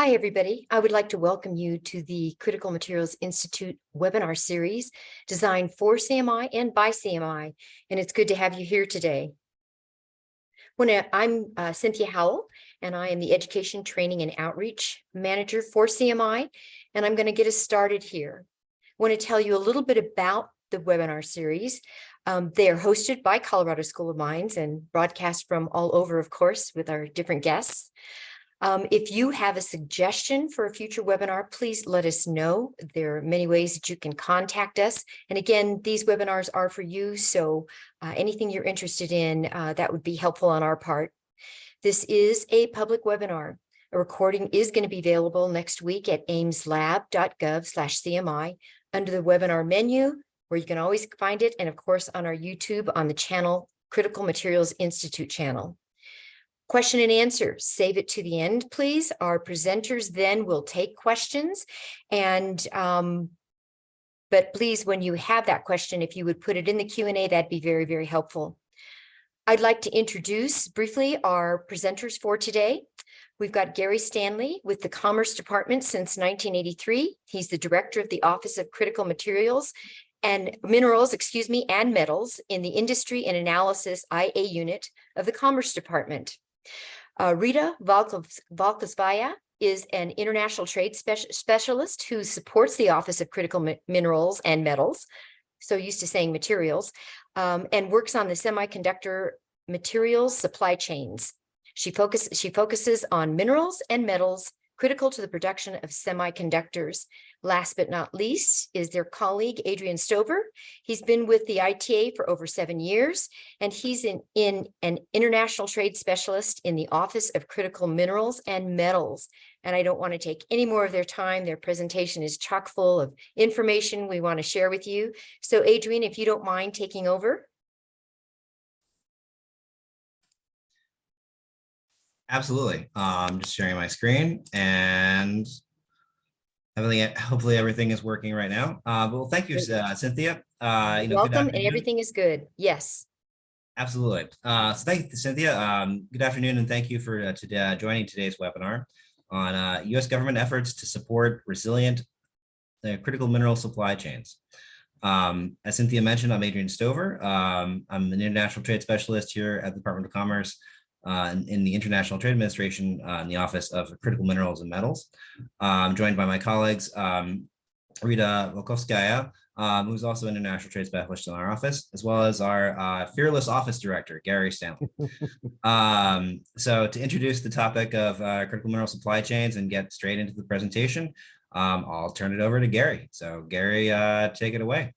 Hi, everybody. I would like to welcome you to the Critical Materials Institute webinar series designed for CMI and by CMI, and it's good to have you here today. I'm Cynthia Howell, and I am the Education, Training, and Outreach Manager for CMI, and I'm going to get us started here. I want to tell you a little bit about the webinar series. They are hosted by Colorado School of Mines and broadcast from all over, of course, with our different guests. If you have a suggestion for a future webinar, please let us know. There are many ways that you can contact us. And again, these webinars are for you, so anything you're interested in, that would be helpful on our part. This is a public webinar. A recording is going to be available next week at aimslab.gov/CMI under the webinar menu, where you can always find it, and of course on our YouTube on the channel, Critical Materials Institute channel. Question and answer, save it to the end, please. Our presenters then will take questions. And but please, when you have that question, if you would put it in the Q&A, that'd be very, very helpful. I'd like to introduce briefly our presenters for today. We've got Gary Stanley with the Commerce Department since 1983. He's the director of the Office of Critical Materials and Minerals, and Metals in the Industry and Analysis IA unit of the Commerce Department. Rita Valkovskaya is an international trade specialist who supports the Office of Critical Minerals and Metals, so used to saying materials, and works on the semiconductor materials supply chains. She focuses on minerals and metals critical to the production of semiconductors. Last but not least is their colleague, Adrian. He's been with the ITA for over 7 years, and he's an international trade specialist in the Office of Critical Minerals and Metals. And I don't want to take any more of their time. Their presentation is chock full of information we want to share with you. So Adrian, if you don't mind taking over. Absolutely. I'm just sharing my screen, and hopefully everything is working right now. Well, thank you, Cynthia. Welcome, and everything is good. Yes. Absolutely. So thank you, Cynthia. Good afternoon, and thank you for joining today's webinar on U.S. government efforts to support resilient critical mineral supply chains. As Cynthia mentioned, I'm Adrian Stover. I'm an international trade specialist here at the Department of Commerce in the International Trade Administration in the Office of Critical Minerals and Metals. I'm joined by my colleagues, Rita Valkovskaya, who's also an international trade specialist in our office, as well as our fearless office director, Gary Stanley. So to introduce the topic of critical mineral supply chains and get straight into the presentation, I'll turn it over to Gary. So Gary, take it away.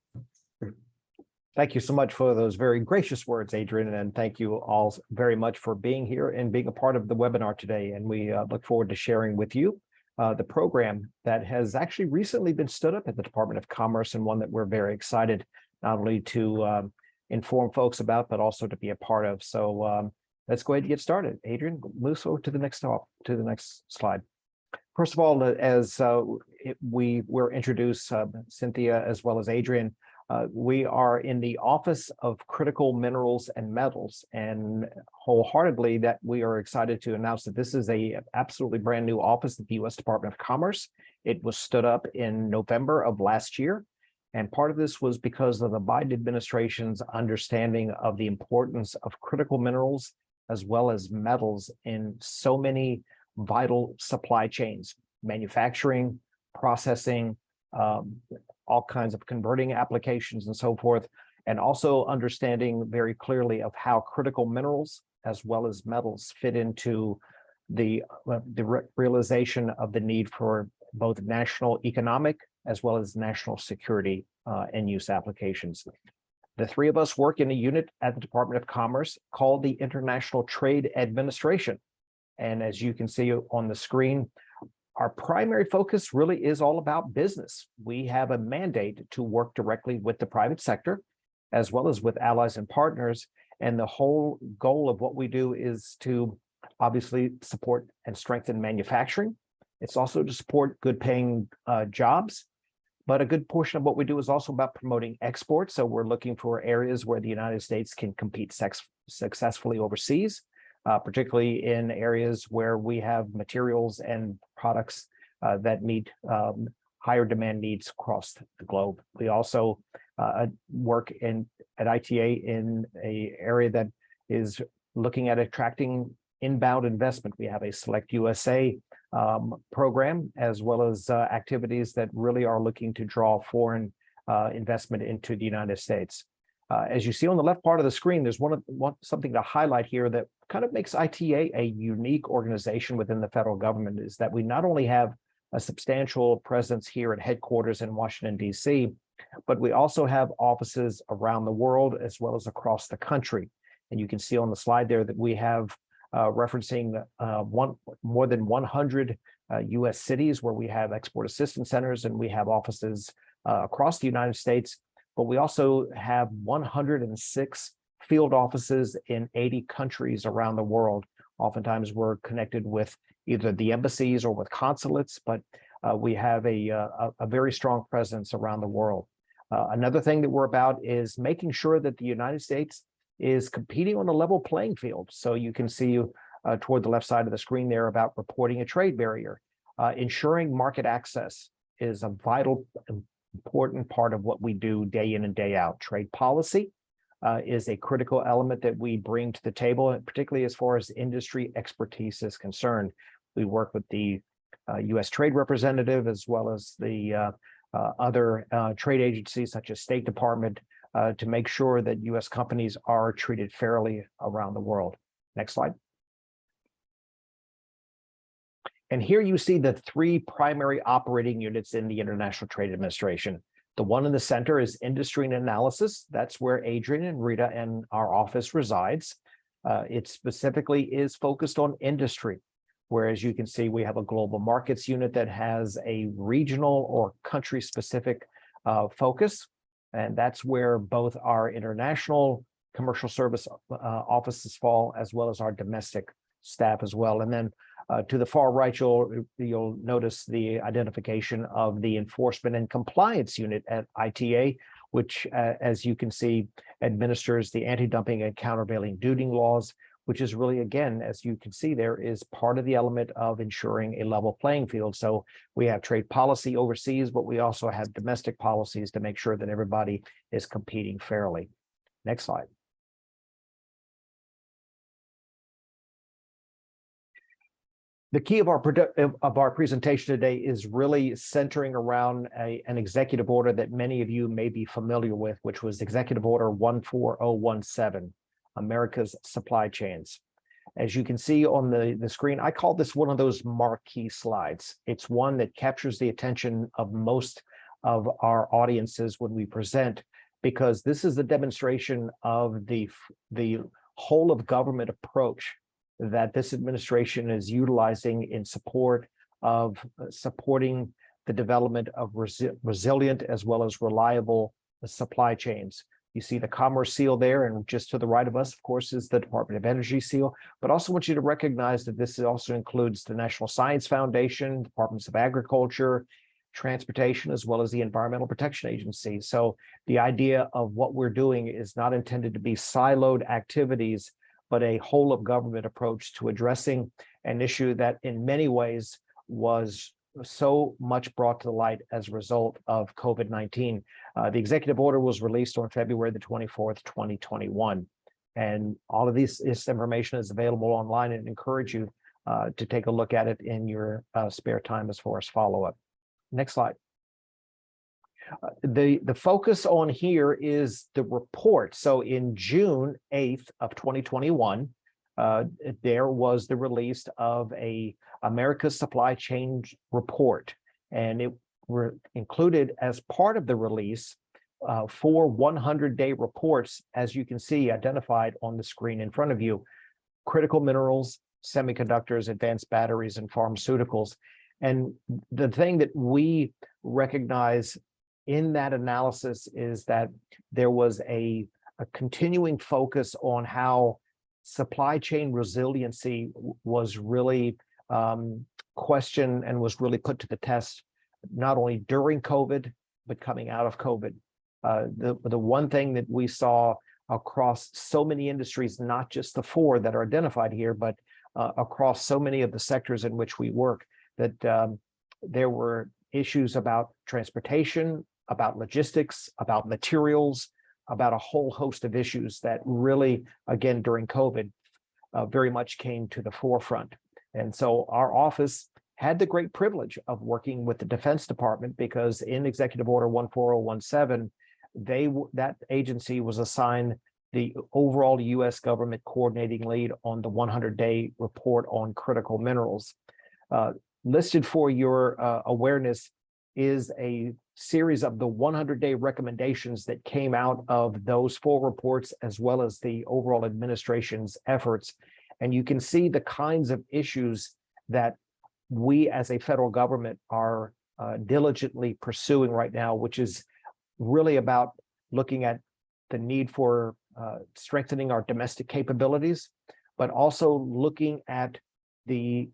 Thank you so much for those very gracious words, Adrian, and thank you all very much for being here and being a part of the webinar today. And we look forward to sharing with you the program that has actually recently been stood up at the Department of Commerce, and one that we're very excited not only to inform folks about, but also to be a part of. So let's go ahead and get started. Adrian, move over to the next slide. First of all, as we were introduced, Cynthia as well as Adrian, we are in the Office of Critical Minerals and Metals, and wholeheartedly that we are excited to announce that this is a absolutely brand new office at the U.S. Department of Commerce. It was stood up in November of last year, and part of this was because of the Biden administration's understanding of the importance of critical minerals as well as metals in so many vital supply chains, manufacturing, processing, all kinds of converting applications and so forth, and also understanding very clearly of how critical minerals as well as metals fit into the realization of the need for both national economic as well as national security and use applications. The three of us work in a unit at the Department of Commerce called the International Trade Administration. And as you can see on the screen, our primary focus really is all about business. We have a mandate to work directly with the private sector, as well as with allies and partners. And the whole goal of what we do is to obviously support and strengthen manufacturing. It's also to support good paying jobs. But a good portion of what we do is also about promoting exports. So we're looking for areas where the United States can compete successfully overseas, particularly in areas where we have materials and products that meet higher demand needs across the globe. We also work at ITA in an area that is looking at attracting inbound investment. We have a Select USA program, as well as activities that really are looking to draw foreign investment into the United States. As you see on the left part of the screen, there's something to highlight here that kind of makes ITA a unique organization within the federal government, is that we not only have a substantial presence here at headquarters in Washington, D.C., but we also have offices around the world as well as across the country. And you can see on the slide there that we have referencing more than 100 U.S. cities where we have export assistance centers, and we have offices across the United States. But we also have 106 field offices in 80 countries around the world. Oftentimes we're connected with either the embassies or with consulates, but we have a very strong presence around the world. Another thing that we're about is making sure that the United States is competing on a level playing field. So you can see toward the left side of the screen there about reporting a trade barrier. Ensuring market access is a vital, important part of what we do day in and day out. Trade policy is a critical element that we bring to the table, and particularly as far as industry expertise is concerned. We work with the U.S. Trade Representative, as well as the other trade agencies such as State Department, to make sure that U.S. companies are treated fairly around the world. Next slide. And here you see the three primary operating units in the International Trade Administration. The one in the center is Industry and Analysis. That's where Adrian and Rita and our office resides. It specifically is focused on industry, whereas you can see we have a Global Markets unit that has a regional or country-specific focus. And that's where both our international commercial service offices fall, as well as our domestic staff as well. And then to the far right, you'll notice the identification of the Enforcement and Compliance Unit at ITA, which, as you can see, administers the anti-dumping and countervailing duty laws, which is really, again, as you can see there, is part of the element of ensuring a level playing field. So we have trade policy overseas, but we also have domestic policies to make sure that everybody is competing fairly. Next slide. The key of our presentation today is really centering around an executive order that many of you may be familiar with, which was Executive Order 14017, America's Supply Chains. As you can see on the screen, I call this one of those marquee slides. It's one that captures the attention of most of our audiences when we present, because this is a demonstration of the whole of government approach that this administration is utilizing in support of supporting the development of resilient as well as reliable supply chains. You see the Commerce seal there, and just to the right of us, of course, is the Department of Energy seal. But also want you to recognize that this also includes the National Science Foundation, Departments of Agriculture, Transportation, as well as the Environmental Protection Agency. So the idea of what we're doing is not intended to be siloed activities, but a whole of government approach to addressing an issue that in many ways was so much brought to the light as a result of COVID-19. The executive order was released on February the 24th, 2021. And all of this information is available online, and encourage you to take a look at it in your spare time as far as follow-up. Next slide. The focus on here is the report. So in June 8th of 2021, there was the release of a America's Supply Chain report, and it were included as part of the release 4 100-day reports, as you can see identified on the screen in front of you: critical minerals, semiconductors, advanced batteries, and pharmaceuticals. And the thing that we recognize in that analysis is that there was a continuing focus on how supply chain resiliency was really questioned and was really put to the test, not only during COVID, but coming out of COVID. The one thing that we saw across so many industries, not just the 4 that are identified here, but across so many of the sectors in which we work, that there were issues about transportation, about logistics, about materials, about a whole host of issues that really, again, during COVID, very much came to the forefront. And so our office had the great privilege of working with the Defense Department, because in Executive Order 14017, that agency was assigned the overall U.S. government coordinating lead on the 100-day report on critical minerals. Listed for your awareness is a series of the 100-day recommendations that came out of those 4 reports, as well as the overall administration's efforts. And you can see the kinds of issues that we as a federal government are diligently pursuing right now, which is really about looking at the need for strengthening our domestic capabilities, but also looking at the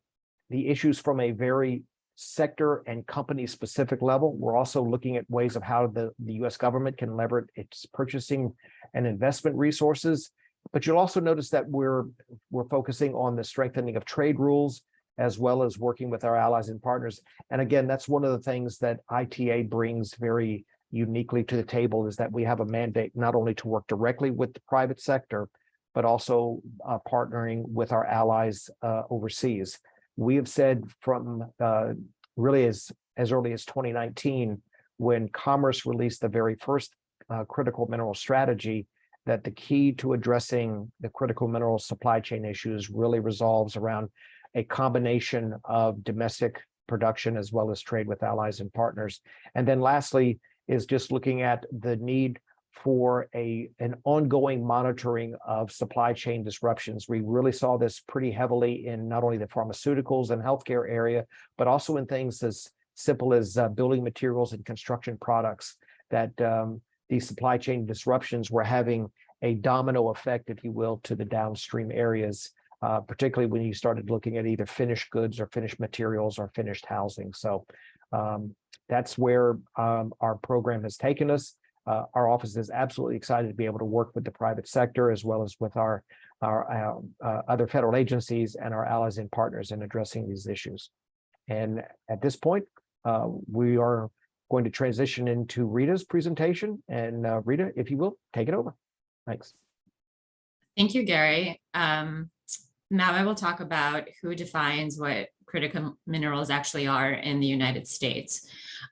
issues from a very sector and company specific level. We're also looking at ways of how the U.S. government can leverage its purchasing and investment resources. But you'll also notice that we're focusing on the strengthening of trade rules, as well as working with our allies and partners. And again, that's one of the things that ITA brings very uniquely to the table, is that we have a mandate not only to work directly with the private sector, but also partnering with our allies overseas. We have said from really as early as 2019, when Commerce released the very first critical mineral strategy, that the key to addressing the critical mineral supply chain issues really resolves around a combination of domestic production as well as trade with allies and partners. And then lastly is just looking at the need for an ongoing monitoring of supply chain disruptions. We really saw this pretty heavily in not only the pharmaceuticals and healthcare area, but also in things as simple as building materials and construction products, that these supply chain disruptions were having a domino effect, if you will, to the downstream areas, particularly when you started looking at either finished goods or finished materials or finished housing. So that's where our program has taken us. Our office is absolutely excited to be able to work with the private sector, as well as with our other federal agencies and our allies and partners in addressing these issues. And at this point, we are going to transition into Rita's presentation. And Rita, if you will, take it over. Thanks. Thank you, Gary. Now I will talk about who defines what critical minerals actually are in the United States.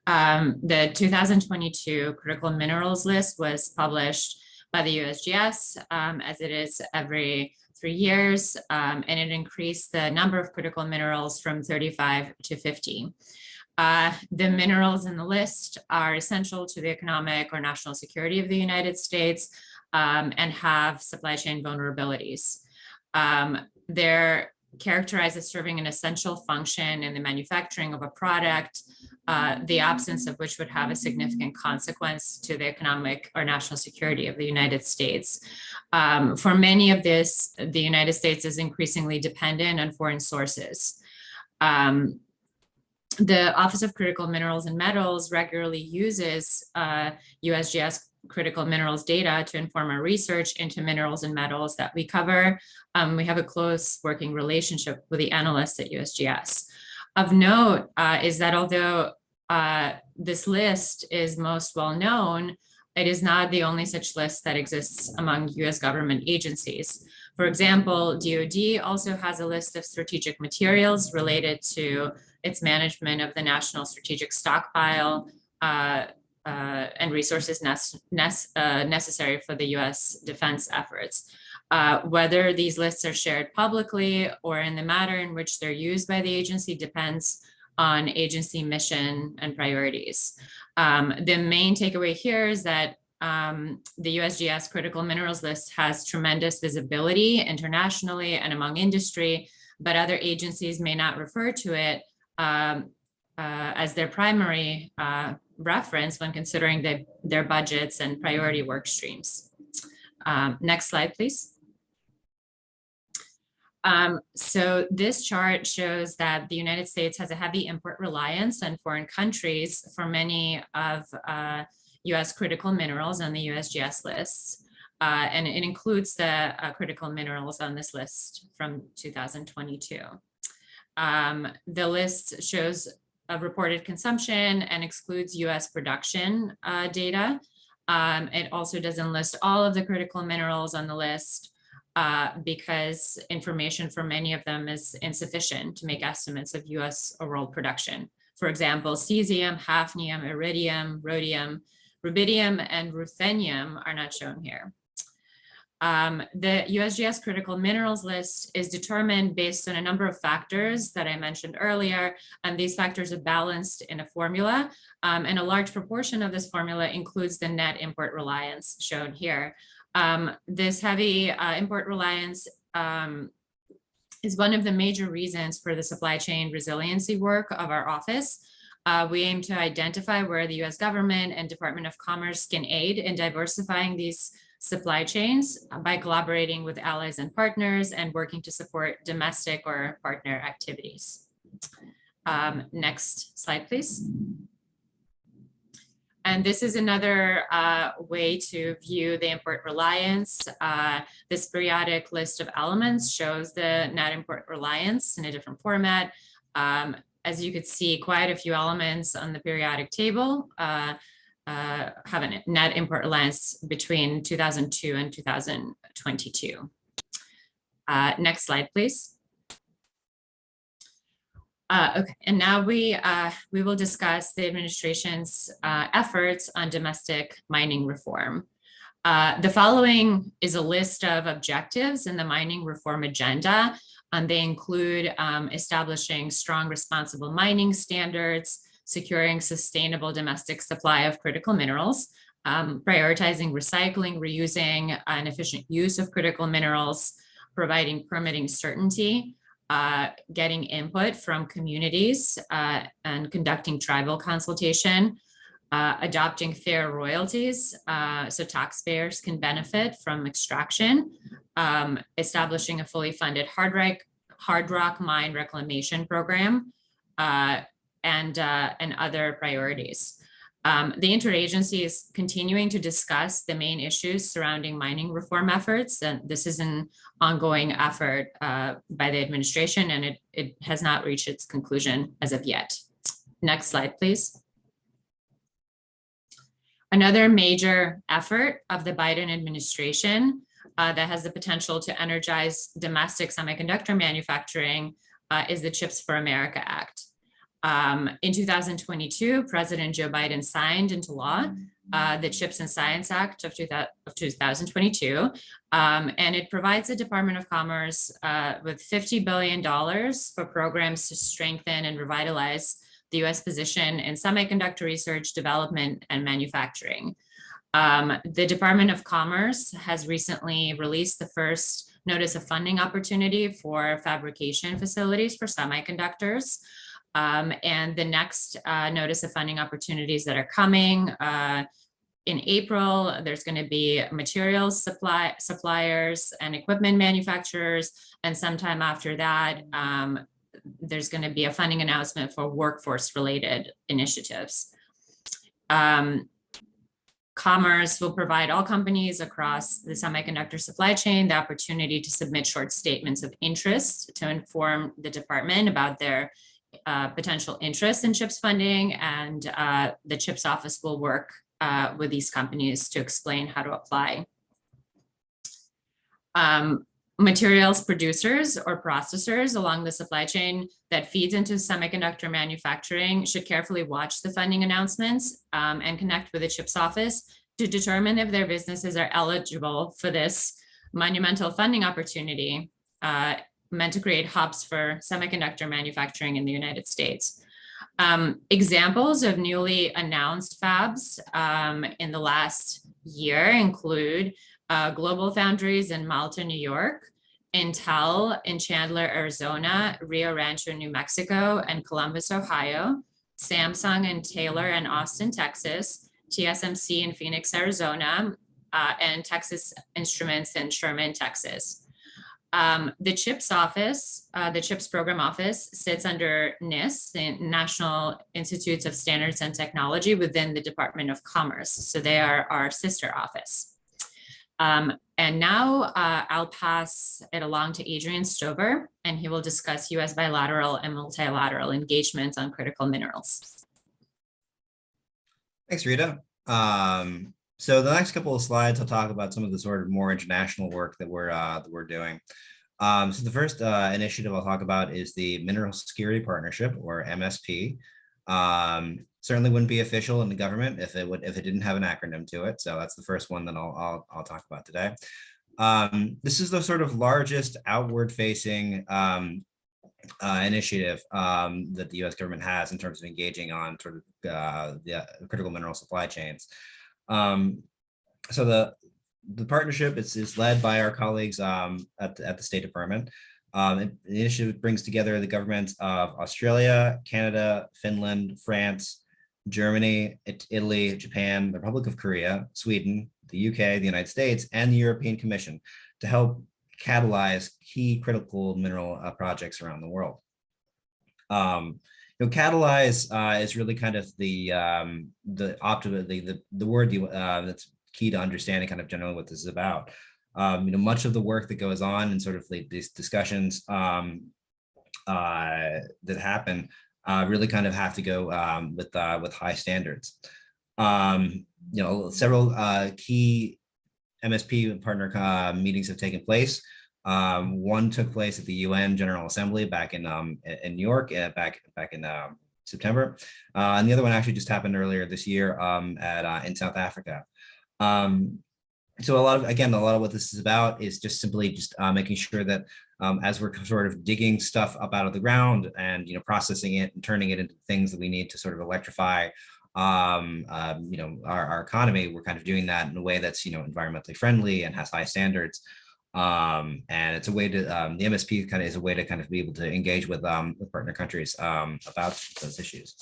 The 2022 critical minerals list was published by the USGS, as it is every 3 years, and it increased the number of critical minerals from 35 to 50. The minerals in the list are essential to the economic or national security of the United States, and have supply chain vulnerabilities. They're characterized as serving an essential function in the manufacturing of a product, the absence of which would have a significant consequence to the economic or national security of the United States. For many of this, the United States is increasingly dependent on foreign sources. The Office of Critical Minerals and Metals regularly uses USGS critical minerals data to inform our research into minerals and metals that we cover. We have a close working relationship with the analysts at USGS. Of note is that although this list is most well known, it is not the only such list that exists among US government agencies. For example, DoD also has a list of strategic materials related to its management of the national strategic stockpile and resources necessary for the US defense efforts. Whether these lists are shared publicly or in the manner in which they're used by the agency depends on agency mission and priorities. The main takeaway here is that the USGS critical minerals list has tremendous visibility internationally and among industry, but other agencies may not refer to it as their primary reference when considering their budgets and priority work streams. Next slide, please. So this chart shows that the United States has a heavy import reliance on foreign countries for many of US critical minerals on the USGS lists. And it includes the critical minerals on this list from 2022. The list shows a reported consumption and excludes US production data. It also doesn't list all of the critical minerals on the list because information for many of them is insufficient to make estimates of US or world production. For example, cesium, hafnium, iridium, rhodium, rubidium, and ruthenium are not shown here. The USGS critical minerals list is determined based on a number of factors that I mentioned earlier, and these factors are balanced in a formula, and a large proportion of this formula includes the net import reliance shown here. This heavy import reliance is one of the major reasons for the supply chain resiliency work of our office. We aim to identify where the US government and Department of Commerce can aid in diversifying these supply chains by collaborating with allies and partners and working to support domestic or partner activities. Next slide, please. And this is another way to view the import reliance. This periodic list of elements shows the net import reliance in a different format. As you could see, quite a few elements on the periodic table have a net import reliance between 2002 and 2022. Next slide, please. Okay, and now we will discuss the administration's efforts on domestic mining reform. The following is a list of objectives in the mining reform agenda, and they include establishing strong responsible mining standards, securing sustainable domestic supply of critical minerals, prioritizing recycling, reusing, and efficient use of critical minerals, providing permitting certainty, getting input from communities and conducting tribal consultation, adopting fair royalties so taxpayers can benefit from extraction, establishing a fully funded hard rock mine reclamation program, and other priorities. The interagency is continuing to discuss the main issues surrounding mining reform efforts, and this is an ongoing effort by the administration, and it has not reached its conclusion as of yet. Next slide, please. Another major effort of the Biden administration that has the potential to energize domestic semiconductor manufacturing is the Chips for America Act. In 2022, President Joe Biden signed into law the Chips and Science Act of 2022, and it provides the Department of Commerce with $50 billion for programs to strengthen and revitalize the US position in semiconductor research, development, and manufacturing. The Department of Commerce has recently released the first notice of funding opportunity for fabrication facilities for semiconductors. And the next notice of funding opportunities that are coming in April, there's going to be materials suppliers and equipment manufacturers. And sometime after that, there's going to be a funding announcement for workforce related initiatives. Commerce will provide all companies across the semiconductor supply chain the opportunity to submit short statements of interest to inform the department about their potential interest in CHIPS funding, and the CHIPS office will work with these companies to explain how to apply. Materials producers or processors along the supply chain that feeds into semiconductor manufacturing should carefully watch the funding announcements and connect with the CHIPS office to determine if their businesses are eligible for this monumental funding opportunity meant to create hubs for semiconductor manufacturing in the United States. Examples of newly announced fabs in the last year include Global Foundries in Malta, New York, Intel in Chandler, Arizona, Rio Rancho, New Mexico, and Columbus, Ohio, Samsung and Taylor and Austin, Texas, TSMC in Phoenix, Arizona, and Texas Instruments in Sherman, Texas. The CHIPS office, the CHIPS program office, sits under NIST, the National Institutes of Standards and Technology, within the Department of Commerce. So they are our sister office. And now I'll pass it along to Adrian Stover, and he will discuss U.S. bilateral and multilateral engagements on critical minerals. Thanks, Rita. So the next couple of slides, I'll talk about some of the sort of more international work that we're doing. So the first initiative I'll talk about is the Mineral Security Partnership, or MSP. Certainly wouldn't be official in the government if it didn't have an acronym to it. So that's the first one that I'll talk about today. This is the sort of largest outward-facing initiative that the U.S. government has in terms of engaging on sort of the critical mineral supply chains. So the partnership is led by our colleagues at the State Department. The initiative brings together the governments of Australia, Canada, Finland, France, Germany, Italy, Japan, the Republic of Korea, Sweden, the UK, the United States, and the European Commission to help catalyze key critical mineral projects around the world. Catalyze is really kind of the word that's key to understanding kind of generally what this is about. Much of the work that goes on and sort of these discussions that happen really kind of have to go with high standards. Several key MSP partner meetings have taken place. One took place at the UN General Assembly back in New York back in September, and the other one actually just happened earlier this year in South Africa. So a lot of what this is about is just simply making sure that as we're sort of digging stuff up out of the ground and processing it and turning it into things that we need to sort of electrify our economy, we're kind of doing that in a way that's environmentally friendly and has high standards. And it's a way to the MSP kind of is a way to kind of be able to engage with partner countries about those issues.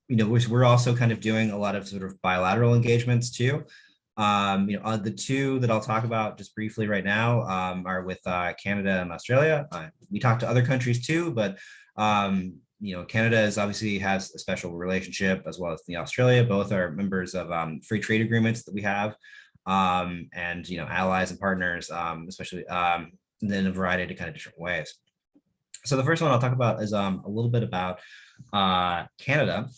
We're also kind of doing a lot of sort of bilateral engagements too. The two that I'll talk about just briefly right now are with Canada and Australia. We talk to other countries too, but Canada obviously has a special relationship, as well as Australia. Both are members of free trade agreements that we have, and allies and partners, especially in a variety of kind of different ways. So the first one I'll talk about is a little bit about Canada.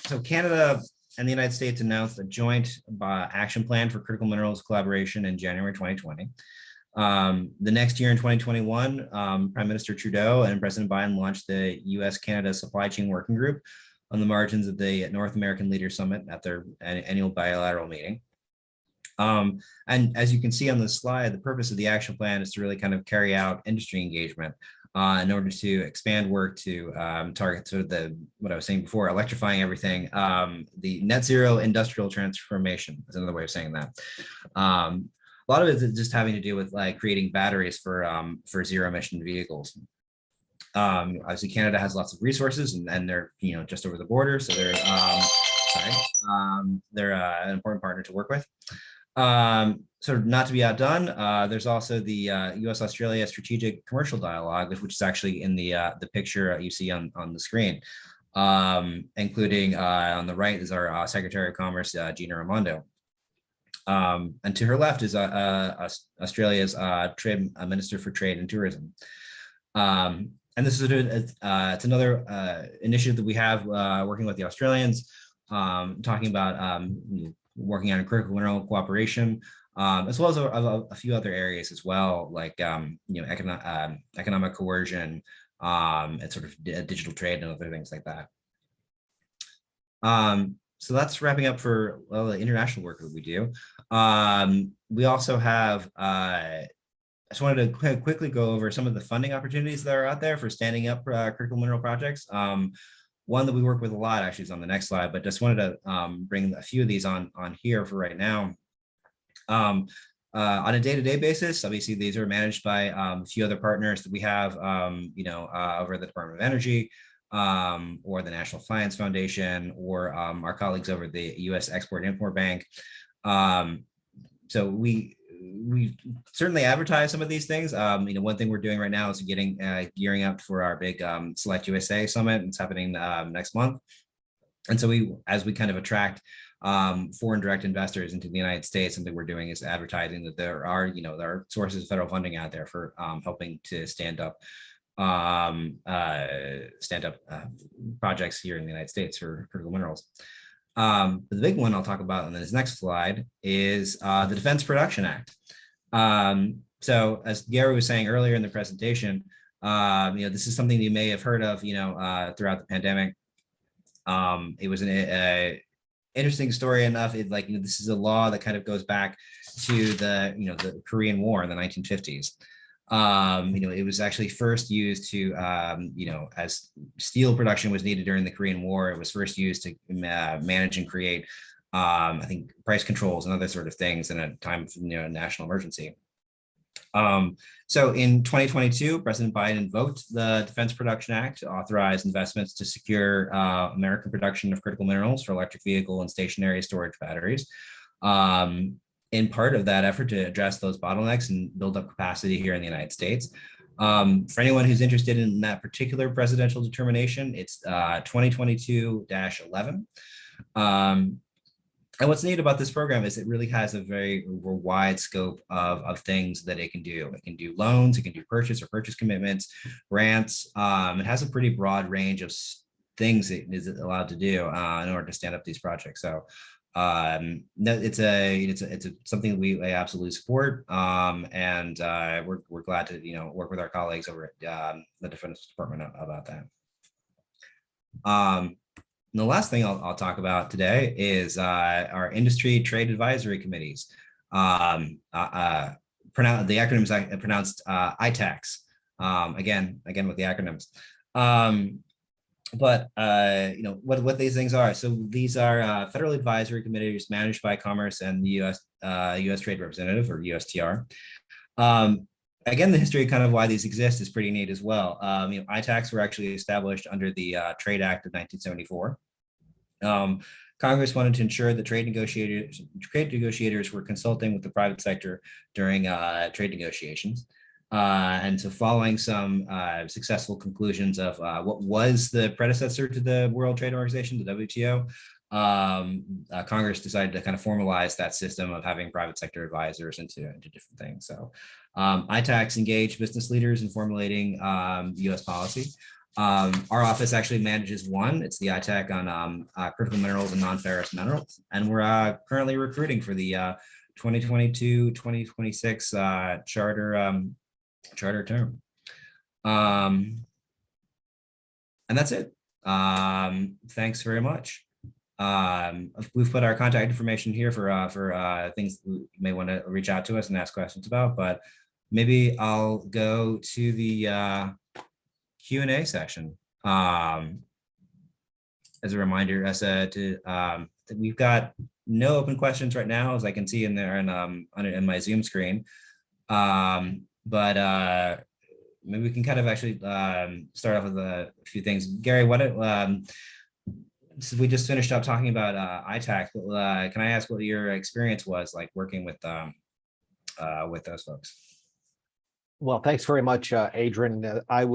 So Canada and the United States announced a joint action plan for critical minerals collaboration in January 2020. The next year in 2021, Prime Minister Trudeau and President Biden launched the U.S.-Canada Supply Chain Working Group on the margins of the North American Leaders Summit at their annual bilateral meeting. And as you can see on this slide, the purpose of the action plan is to really kind of carry out industry engagement in order to expand work to target sort of what I was saying before, electrifying everything. The net zero industrial transformation is another way of saying that. A lot of it is just having to do with creating batteries for zero emission vehicles. Obviously, Canada has lots of resources, and they're just over the border, so they're an important partner to work with. Sort of not to be outdone, there's also the U.S.-Australia Strategic Commercial Dialogue, which is actually in the picture you see on the screen, including on the right is our Secretary of Commerce, Gina Raimondo. And to her left is Australia's Trade Minister for Trade and Tourism. And this is it's another initiative that we have working with the Australians, talking about working on critical mineral cooperation, as well as a few other areas as well, like economic coercion and sort of digital trade and other things like that. So that's wrapping up for the international work that we do. We also have, I just wanted to quickly go over some of the funding opportunities that are out there for standing up critical mineral projects. One that we work with a lot actually is on the next slide, but just wanted to bring a few of these on here for right now. On a day-to-day basis, obviously these are managed by a few other partners that we have, over at the Department of Energy, or the National Science Foundation, or our colleagues over the U.S. Export-Import Bank. So we certainly advertise some of these things. One thing we're doing right now is gearing up for our big Select USA Summit. It's happening next month. And so as we kind of attract foreign direct investors into the United States, something we're doing is advertising that there are sources of federal funding out there for helping to stand up projects here in the United States for critical minerals. But the big one I'll talk about on this next slide is the Defense Production Act. So as Gary was saying earlier in the presentation, this is something you may have heard of, throughout the pandemic. It was an interesting story enough. This is a law that kind of goes back to the Korean War in the 1950s. It was actually first used to, as steel production was needed during the Korean War, it was first used to manage and create, I think, price controls and other sort of things in a time of national emergency. So in 2022, President Biden invoked the Defense Production Act to authorize investments to secure American production of critical minerals for electric vehicle and stationary storage batteries. In part of that effort to address those bottlenecks and build up capacity here in the United States. For anyone who's interested in that particular presidential determination, it's 2022-11. And what's neat about this program is it really has a very wide scope of things that it can do. It can do loans, it can do purchase or purchase commitments, grants. It has a pretty broad range of things it is allowed to do in order to stand up these projects. So it's something that we absolutely support, and we're glad to work with our colleagues over at the Defense Department about that. And the last thing I'll talk about today is our industry trade advisory committees. The acronym is pronounced ITACs. Again with the acronyms. But what these things are. So these are federal advisory committees managed by Commerce and the U.S. Trade Representative, or USTR. Again, the history kind of why these exist is pretty neat as well. ITACs were actually established under the Trade Act of 1974. Congress wanted to ensure that trade negotiators were consulting with the private sector during trade negotiations. And so following some successful conclusions of what was the predecessor to the World Trade Organization, the WTO, Congress decided to kind of formalize that system of having private sector advisors into different things. So ITACs engage business leaders in formulating U.S. policy. Our office actually manages one. It's the ITAC on critical minerals and non-ferrous minerals. And we're currently recruiting for the 2022-2026 charter term. And that's it. Thanks very much. We've put our contact information here for things you may want to reach out to us and ask questions about, but maybe I'll go to the Q&A session. As a reminder, we've got no open questions right now, as I can see in there and in my Zoom screen. But maybe we can kind of actually start off with a few things. Gary, since we just finished up talking about ITAC, can I ask what your experience was like working with those folks? Well, thanks very much, Adrian. I've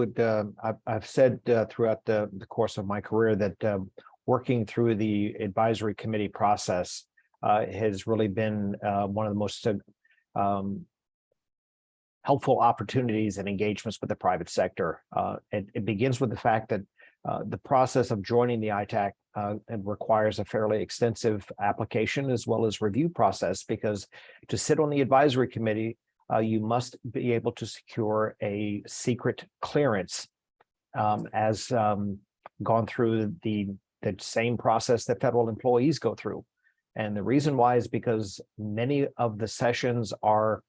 said throughout the course of my career that working through the advisory committee process has really been one of the most helpful opportunities and engagements with the private sector. It begins with the fact that the process of joining the ITAC requires a fairly extensive application as well as review process, because to sit on the advisory committee, you must be able to secure a secret clearance, as gone through the same process that federal employees go through. And the reason why is because many of the sessions are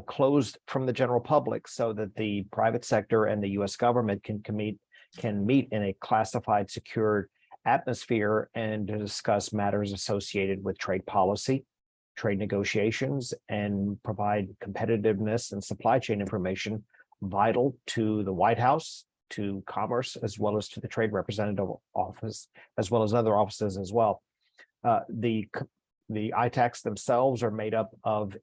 closed from the general public, so that the private sector and the U.S. government can meet in a classified, secured atmosphere and to discuss matters associated with trade policy, trade negotiations, and provide competitiveness and supply chain information vital to the White House, to Commerce, as well as to the Trade Representative Office, as well as other offices as well. The ITACs themselves are made up of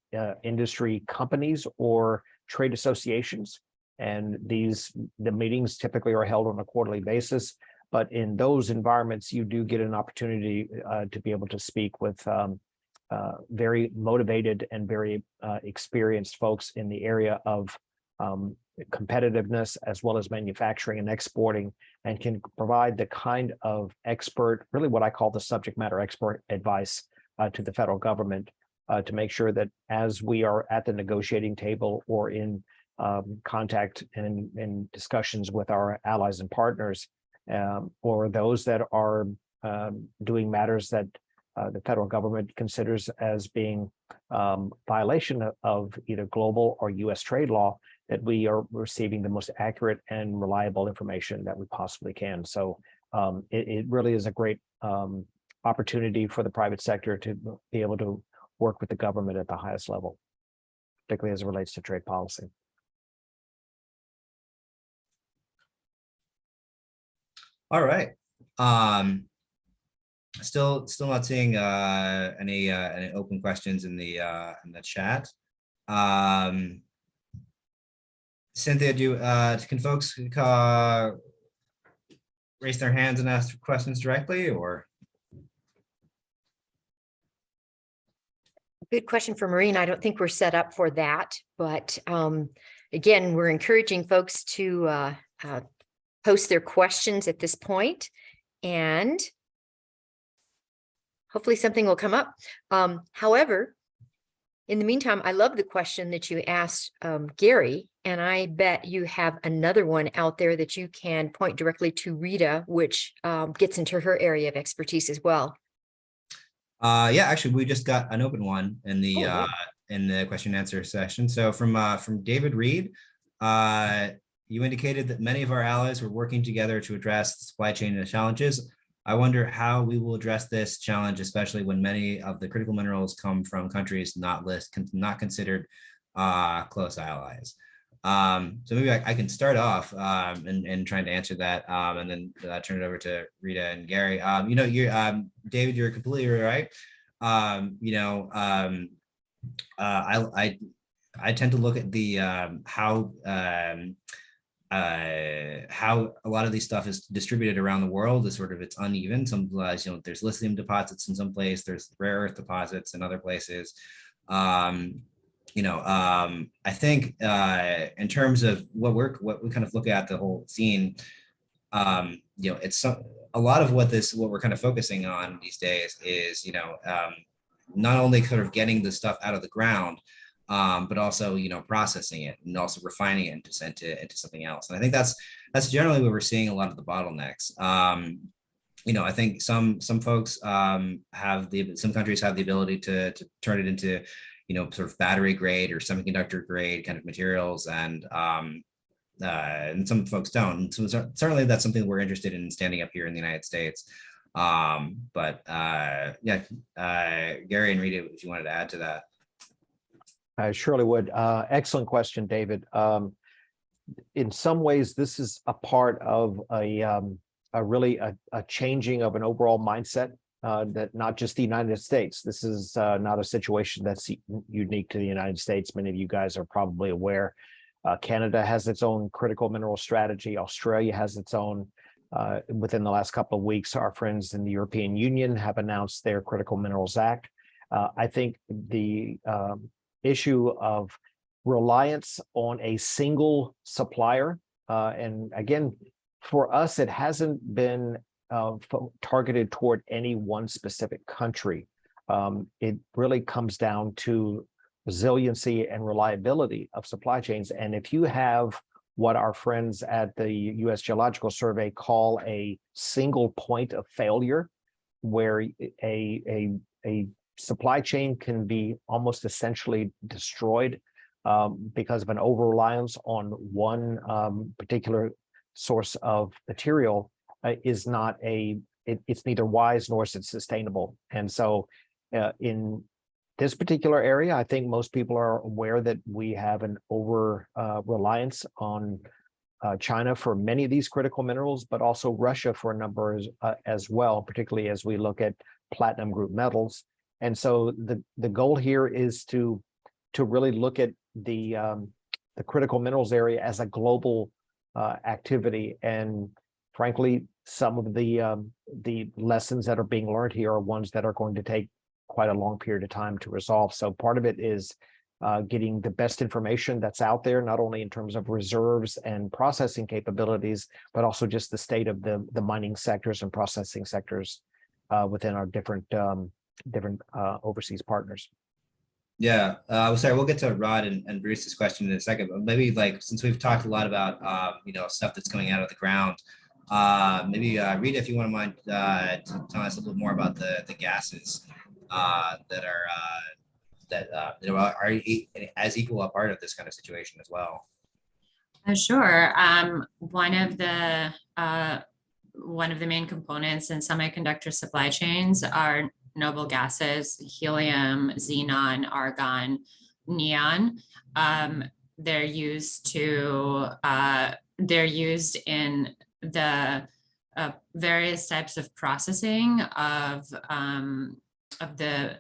industry companies or trade associations, and the meetings typically are held on a quarterly basis. But in those environments, you do get an opportunity to be able to speak with very motivated and very experienced folks in the area of competitiveness as well as manufacturing and exporting, and can provide the kind of expert, really what I call the subject matter expert advice to the federal government to make sure that as we are at the negotiating table or in contact and in discussions with our allies and partners, or those that are doing matters that the federal government considers as being violation of either global or U.S. trade law, that we are receiving the most accurate and reliable information that we possibly can. So it really is a great opportunity for the private sector to be able to work with the government at the highest level, particularly as it relates to trade policy. All right. Still not seeing any open questions in the chat. Cynthia, can folks raise their hands and ask questions directly, or? Good question for Maureen. I don't think we're set up for that, but again, we're encouraging folks to post their questions at this point, and hopefully something will come up. However, in the meantime, I love the question that you asked Gary, and I bet you have another one out there that you can point directly to Rita, which gets into her area of expertise as well. Yeah, actually, we just got an open one in the yeah. in the question and answer session. So from David Reed, you indicated that many of our allies were working together to address the supply chain challenges. I wonder how we will address this challenge, especially when many of the critical minerals come from countries not considered close allies. So maybe I can start off in trying to answer that, and then turn it over to Rita and Gary. David, you're completely right. I tend to look at the how a lot of these stuff is distributed around the world. Is sort of it's uneven. Some there's lithium deposits in some place, there's rare earth deposits in other places. I think in terms of what we kind of look at the whole scene, it's a lot of what we're kind of focusing on these days is, not only sort of getting the stuff out of the ground, but also, processing it and also refining it into something else. And I think that's generally where we're seeing a lot of the bottlenecks. I think some folks some countries have the ability to turn it into, sort of battery grade or semiconductor grade kind of materials, and some folks don't. So certainly that's something we're interested in standing up here in the United States. Gary and Rita, if you wanted to add to that. I surely would. Excellent question, David. In some ways, this is a part of a changing of an overall mindset that not just the United States. This is not a situation that's unique to the United States. Many of you guys are probably aware. Canada has its own critical mineral strategy. Australia has its own. Within the last couple of weeks, our friends in the European Union have announced their Critical Minerals Act. I think the issue of reliance on a single supplier, and again, for us, it hasn't been targeted toward any one specific country. It really comes down to resiliency and reliability of supply chains. And if you have what our friends at the U.S. Geological Survey call a single point of failure, where a supply chain can be almost essentially destroyed because of an over-reliance on one particular source of material, is not it's neither wise nor is it sustainable. And so in this particular area, I think most people are aware that we have an over reliance on China for many of these critical minerals, but also Russia for a number as well, particularly as we look at platinum group metals. And so the goal here is to really look at the critical minerals area as a global activity. And frankly, some of the lessons that are being learned here are ones that are going to take quite a long period of time to resolve. So part of it is getting the best information that's out there, not only in terms of reserves and processing capabilities, but also just the state of the mining sectors and processing sectors within our different overseas partners. Yeah, sorry, we'll get to Rod and Bruce's question in a second, but maybe like, since we've talked a lot about, stuff that's coming out of the ground, maybe Rita, if you wouldn't mind telling us a little bit more about the gases that are as equal a part of this kind of situation as well. Sure. One of the main components in semiconductor supply chains are noble gases: helium, xenon, argon, neon. They're used in the various types of processing of the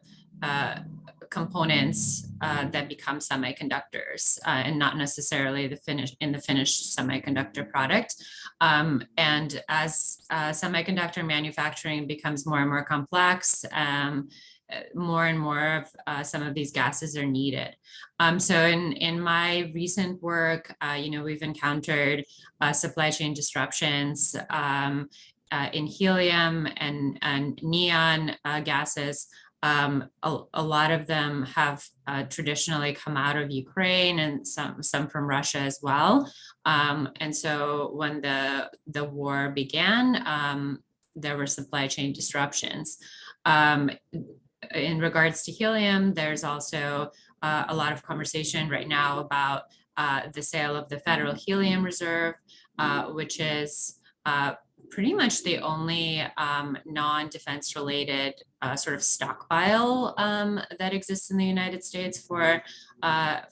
components that become semiconductors, and not necessarily the finished semiconductor product. And as semiconductor manufacturing becomes more and more complex, more and more of some of these gases are needed. So in my recent work, we've encountered supply chain disruptions in helium and neon gases. A lot of them have traditionally come out of Ukraine, and some from Russia as well. And so when the war began, there were supply chain disruptions. In regards to helium, there's also a lot of conversation right now about the sale of the Federal Helium Reserve, which is pretty much the only non-defense related sort of stockpile that exists in the United States for a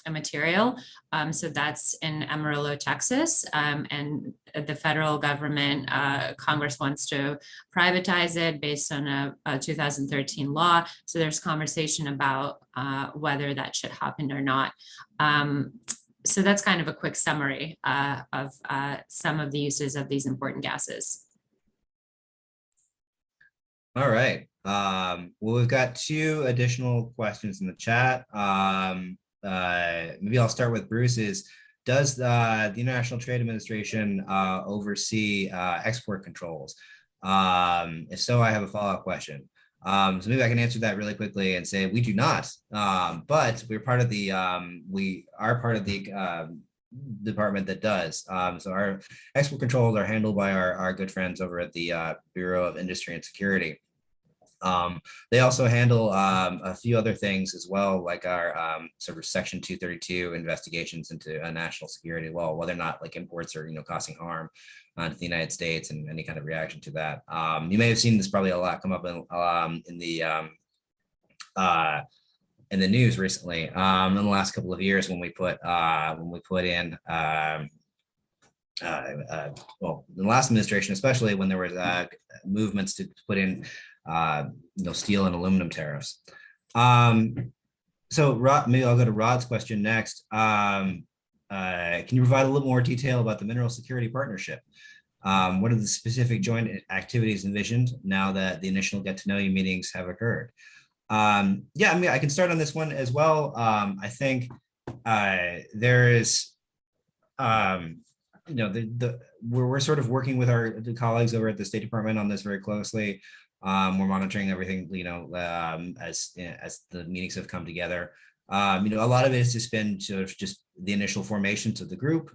material. So that's in Amarillo, Texas, and the federal government, Congress wants to privatize it based on a 2013 law. So there's conversation about whether that should happen or not. So that's kind of a quick summary of some of the uses of these important gases. All right. Well, we've got two additional questions in the chat. Maybe I'll start with Bruce's. Does the International Trade Administration oversee export controls? If so, I have a follow-up question. So maybe I can answer that really quickly and say we do not, but we're part of the department that does. So our export controls are handled by our good friends over at the Bureau of Industry and Security. They also handle a few other things as well, like our sort of Section 232 investigations into national security law, whether or not like imports are causing harm to the United States and any kind of reaction to that. You may have seen this probably a lot come up in the news recently in the last couple of years when we put in well, in the last administration, especially when there was movements to put in steel and aluminum tariffs. So Rod, maybe I'll go to Rod's question next. Can you provide a little more detail about the Mineral Security Partnership? What are the specific joint activities envisioned now that the initial get-to-know-you meetings have occurred? Yeah, I mean, I can start on this one as well. I think there is, we're sort of working with the colleagues over at the State Department on this very closely. We're monitoring everything, as the meetings have come together. A lot of it has just been sort of just the initial formations of the group.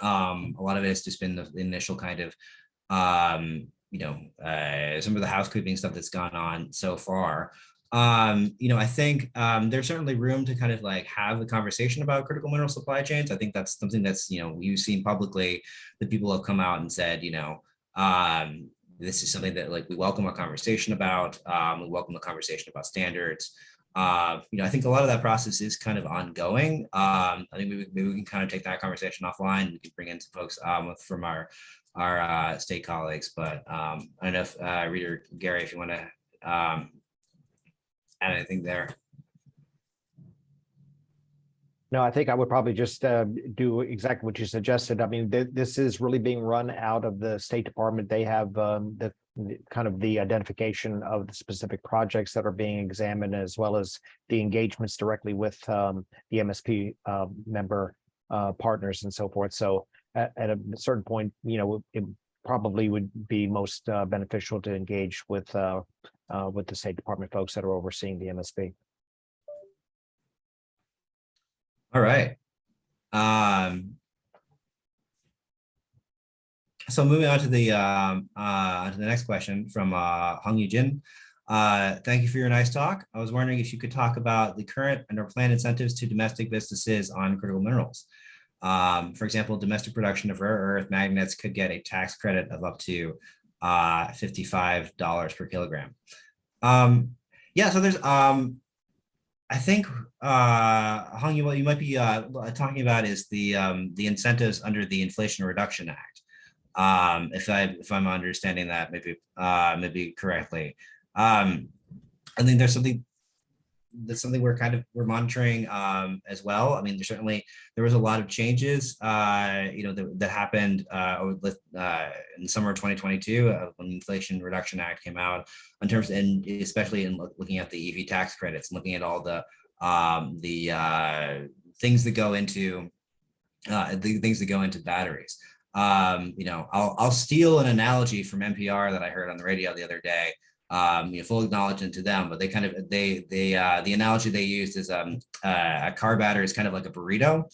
A lot of it has just been the initial kind of, some of the housekeeping stuff that's gone on so far. I think there's certainly room to kind of like have a conversation about critical mineral supply chains. I think that's something that's, you've seen publicly that people have come out and said, this is something that like we welcome a conversation about. We welcome a conversation about standards. I think a lot of that process is kind of ongoing. I think maybe we can kind of take that conversation offline. We can bring in some folks from our state colleagues, but I don't know if Rita or Gary, if you want to add anything there. No, I think I would probably just do exactly what you suggested. I mean, this is really being run out of the State Department. They have the kind of the identification of the specific projects that are being examined, as well as the engagements directly with the MSP member partners and so forth. So at a certain point, it probably would be most beneficial to engage with the State Department folks that are overseeing the MSP. All right. So moving on to the next question from Hong Yu Jin. Thank you for your nice talk. I was wondering if you could talk about the current and or planned incentives to domestic businesses on critical minerals. For example, domestic production of rare earth magnets could get a tax credit of up to $55 per kilogram. Yeah, so there's I think Hong Yu, what you might be talking about is the incentives under the Inflation Reduction Act. If I'm understanding that maybe correctly. I think there's something we're monitoring as well. I mean, there was a lot of changes that happened in the summer of 2022 when the Inflation Reduction Act came out, in terms, and especially in looking at the EV tax credits, and looking at all the things that go into batteries. I'll steal an analogy from NPR that I heard on the radio the other day. Full acknowledgement to them, but the analogy they used is a car battery is kind of like a burrito.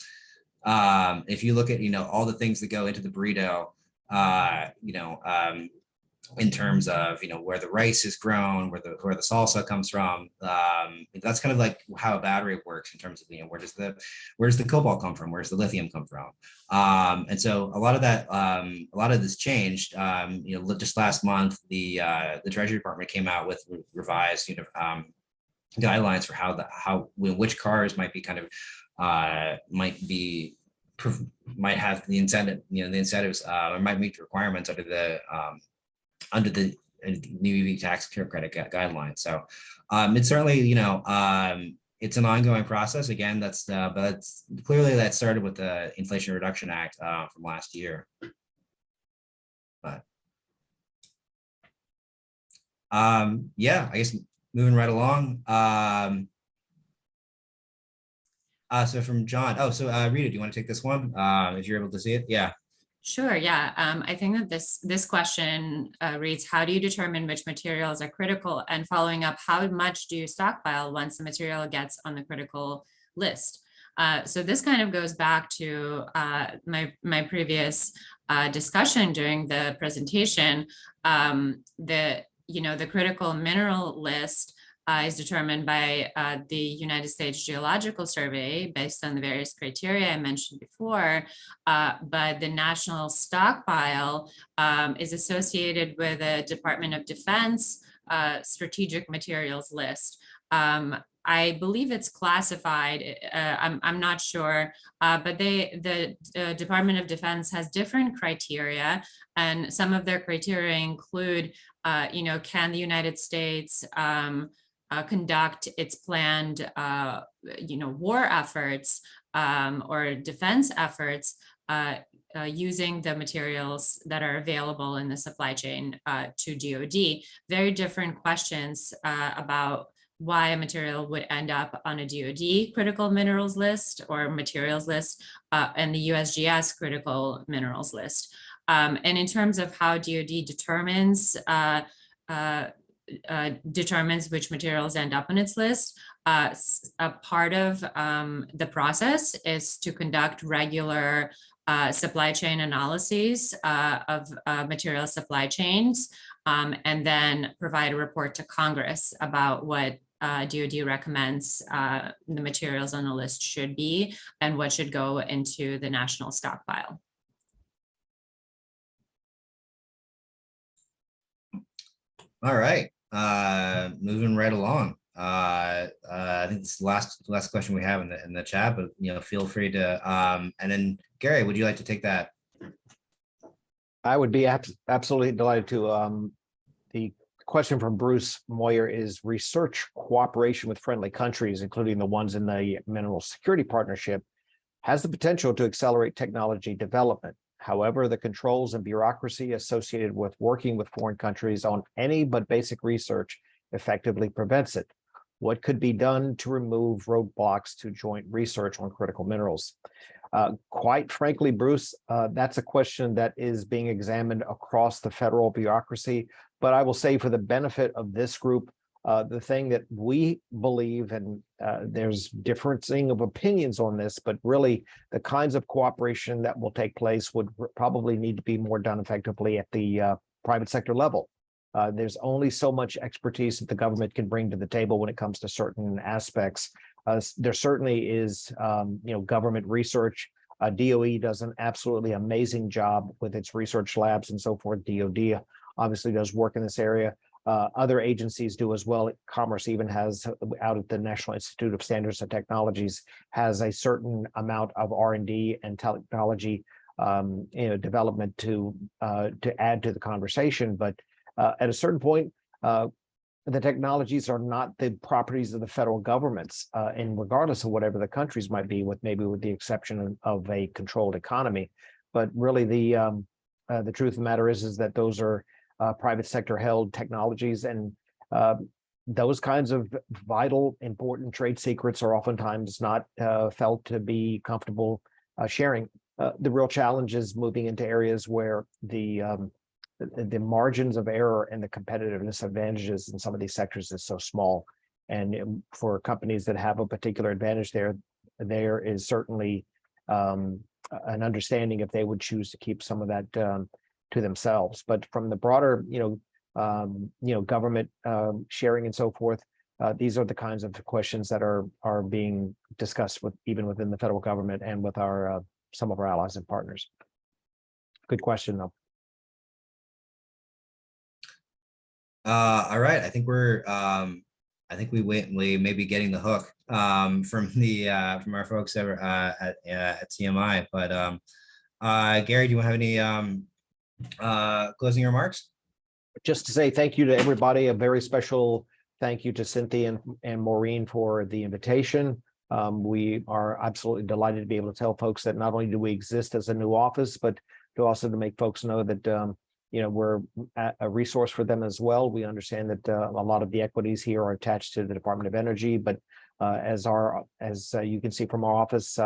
If you look at all the things that go into the burrito, in terms of where the rice is grown, where the salsa comes from, that's kind of like how a battery works in terms of where does the cobalt come from, where's the lithium come from, and so a lot of this changed. Just last month, the Treasury Department came out with revised guidelines for which cars might be might have the incentive, the incentives, or might meet the requirements under the new EV tax credit guidelines. So it's certainly, it's an ongoing process. Again, but clearly that started with the Inflation Reduction Act from last year. But yeah, I guess moving right along. So from John, Rita, do you want to take this one? If you're able to see it? Yeah. Sure, yeah. I think that this question reads, how do you determine which materials are critical? And following up, how much do you stockpile once the material gets on the critical list? So this kind of goes back to my previous discussion during the presentation. The critical mineral list is determined by the United States Geological Survey based on the various criteria I mentioned before, but the national stockpile is associated with a Department of Defense strategic materials list. I believe it's classified, I'm not sure, but the Department of Defense has different criteria, and some of their criteria include, can the United States conduct its planned, war efforts or defense efforts using the materials that are available in the supply chain to DoD. Very different questions about why a material would end up on a DoD critical minerals list or materials list and the USGS critical minerals list. And in terms of how DoD determines which materials end up on its list, a part of the process is to conduct regular supply chain analyses of material supply chains, and then provide a report to Congress about what DoD recommends the materials on the list should be and what should go into the national stockpile. All right, moving right along. I think this is the last question we have in the chat, but feel free to. And then Gary, would you like to take that? I would be absolutely delighted to. The question from Bruce Moyer is research cooperation with friendly countries, including the ones in the Mineral Security Partnership, has the potential to accelerate technology development. However, the controls and bureaucracy associated with working with foreign countries on any but basic research effectively prevents it. What could be done to remove roadblocks to joint research on critical minerals? Quite frankly, Bruce, that's a question that is being examined across the federal bureaucracy. But I will say, for the benefit of this group, the thing that we believe, and there's differencing of opinions on this, but really the kinds of cooperation that will take place would probably need to be more done effectively at the private sector level. There's only so much expertise that the government can bring to the table when it comes to certain aspects. There certainly is, government research. DOE does an absolutely amazing job with its research labs and so forth. DOD obviously does work in this area. Other agencies do as well. Commerce even has, out at the National Institute of Standards and Technologies, has a certain amount of R&D and technology development to add to the conversation. But at a certain point, the technologies are not the properties of the federal governments, and regardless of whatever the countries might be, with the exception of a controlled economy. But really, the truth of the matter is that those are private sector held technologies, and those kinds of vital, important trade secrets are oftentimes not felt to be comfortable sharing. The real challenge is moving into areas where the margins of error and the competitiveness advantages in some of these sectors is so small. And for companies that have a particular advantage there is certainly an understanding if they would choose to keep some of that to themselves. But from the broader, government sharing and so forth, these are the kinds of questions that are being discussed even within the federal government and with our some of our allies and partners. Good question, though. All right, I think we may be getting the hook from our folks over at CMI. But Gary, do you have any closing remarks? Just to say thank you to everybody. A very special thank you to Cynthia and Maureen for the invitation. We are absolutely delighted to be able to tell folks that not only do we exist as a new office, but to make folks know that we're a resource for them as well. We understand that a lot of the equities here are attached to the Department of Energy, but as you can see from our office,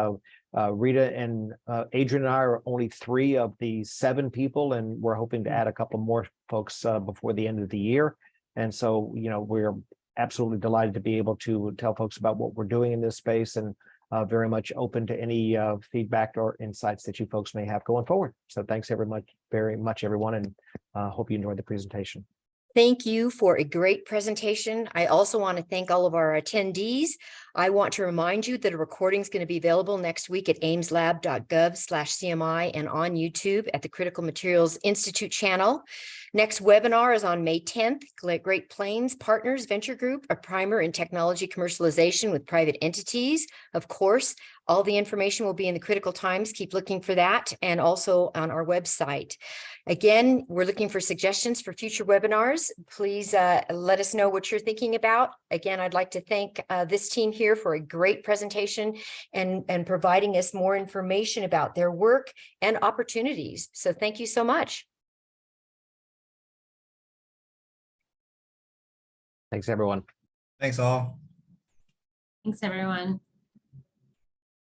Rita and Adrian and I are only 3 of the 7 people, and we're hoping to add a couple more folks before the end of the year. And so, we're absolutely delighted to be able to tell folks about what we're doing in this space, and very much open to any feedback or insights that you folks may have going forward. So thanks very much, everyone, and hope you enjoyed the presentation. Thank you for a great presentation. I also want to thank all of our attendees. I want to remind you that a recording is going to be available next week at aimslab.gov/CMI and on YouTube at the Critical Materials Institute channel. Next webinar is on May 10th, Great Plains Partners Venture Group, a primer in technology commercialization with private entities. Of course, all the information will be in the Critical Times. Keep looking for that, and also on our website. Again, we're looking for suggestions for future webinars. Please let us know what you're thinking about. Again, I'd like to thank this team here for a great presentation and providing us more information about their work and opportunities. So thank you so much. Thanks, everyone. Thanks all. Thanks, everyone.